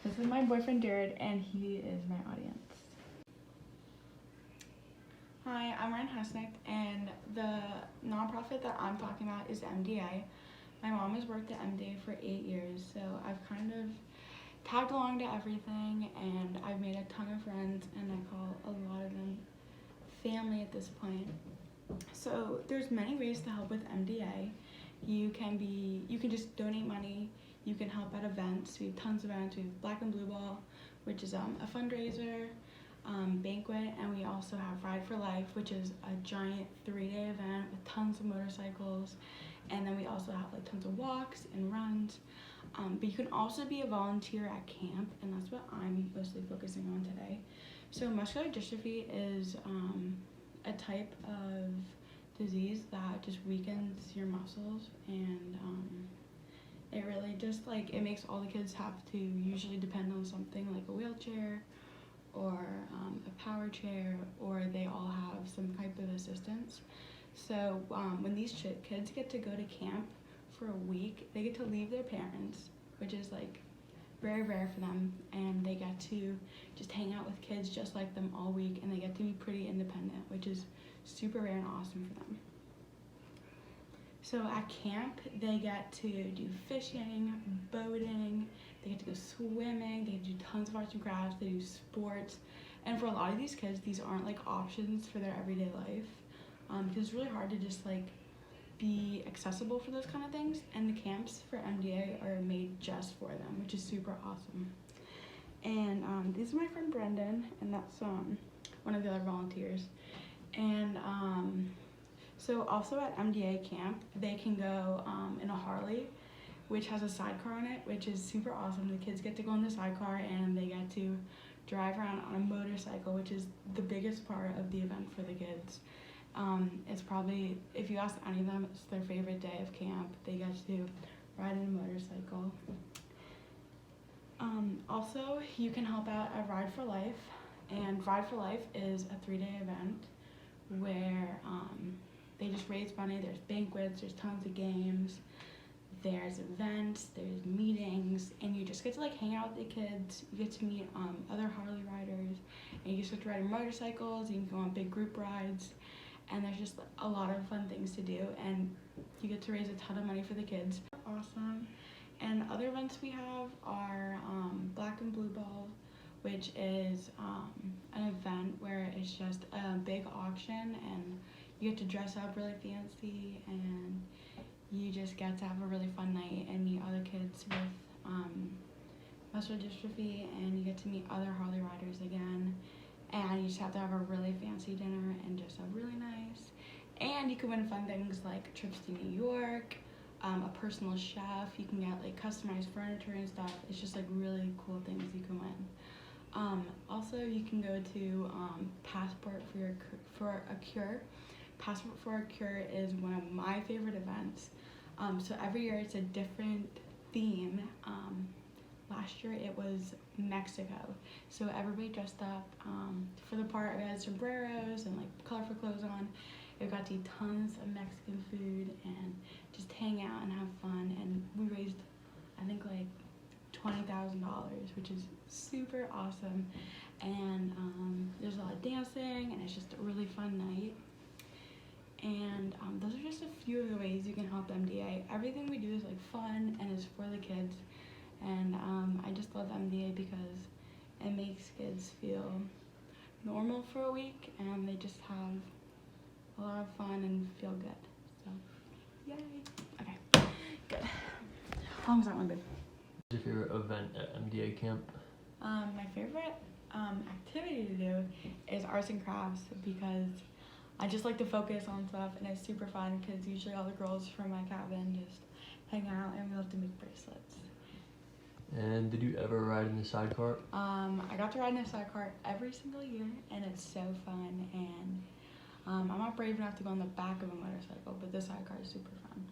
This is my boyfriend Jared, and he is my audience. Hi, I'm Ryan Hesnick, and the nonprofit that I'm talking about is MDA. My mom has worked at MDA for 8 years, so I've kind of tagged along to everything, and I've made a ton of friends, and I call a lot of them family at this point. So there's many ways to help with MDA. You can just donate money. You can help at events. We have tons of events. We have Black and Blue Ball, which is a fundraiser, banquet, and we also have Ride for Life, which is a giant 3-day event with tons of motorcycles. And then we also have like tons of walks and runs. But you can also be a volunteer at camp, and that's what I'm mostly focusing on today. So muscular dystrophy is a type of disease that just weakens your muscles, and it really just it makes all the kids have to usually depend on something like a wheelchair or a power chair, or they all have some type of assistance. So when these kids get to go to camp for a week, they get to leave their parents, which is very rare for them, and they get to just hang out with kids just like them all week, and they get to be pretty independent, which is super rare and awesome for them. So at camp, they get to do fishing, boating, they get to go swimming, they get to do tons of arts and crafts, they do sports, and for a lot of these kids, these aren't options for their everyday life, because it's really hard to just be accessible for those kind of things, and the camps for MDA are made just for them, which is super awesome. And this is my friend Brendan, and that's one of the other volunteers. And so also at MDA camp, they can go in a Harley, which has a sidecar on it, which is super awesome. The kids get to go in the sidecar, and they get to drive around on a motorcycle, which is the biggest part of the event for the kids. It's probably, if you ask any of them, it's their favorite day of camp. They get to ride in a motorcycle. Also, you can help out at Ride for Life, and Ride for Life is a 3-day event where they just raise money. There's banquets, there's tons of games, there's events, there's meetings, and you just get to hang out with the kids. You get to meet other Harley riders, and you just get to ride motorcycles. You can go on big group rides, and there's just a lot of fun things to do, and you get to raise a ton of money for the kids. Awesome. And other events we have are Black and Blue Ball, which is an event where it's just a big auction, and you get to dress up really fancy, and you just get to have a really fun night and meet other kids with muscular dystrophy, and you get to meet other Harley riders again, and you just have to have a really fancy dinner and just have really nice. And you can win fun things like trips to New York, a personal chef. You can get customized furniture and stuff. It's just really cool things you can win. Also, you can go to Passport for a Cure. Passport for a Cure is one of my favorite events. So every year it's a different theme. Last year it was Mexico. So everybody dressed up for the part. We had sombreros and colorful clothes on. We got to eat tons of Mexican food and just hang out and have fun. And we raised, I think, $20,000, which is super awesome. And there's a lot of dancing, and it's just a really fun night. And those are just a few of the ways you can help MDA. Everything we do is fun and is for the kids. And I just love MDA because it makes kids feel normal for a week, and they just have a lot of fun and feel good. So, yay. Okay, good. How long has that one been? What's your favorite event at MDA camp? My favorite activity to do is arts and crafts, because I just like to focus on stuff, and it's super fun because usually all the girls from my cabin just hang out, and we love to make bracelets. And did you ever ride in the sidecar? I got to ride in a sidecar every single year, and it's so fun, and I'm not brave enough to go on the back of a motorcycle, but the sidecar is super fun.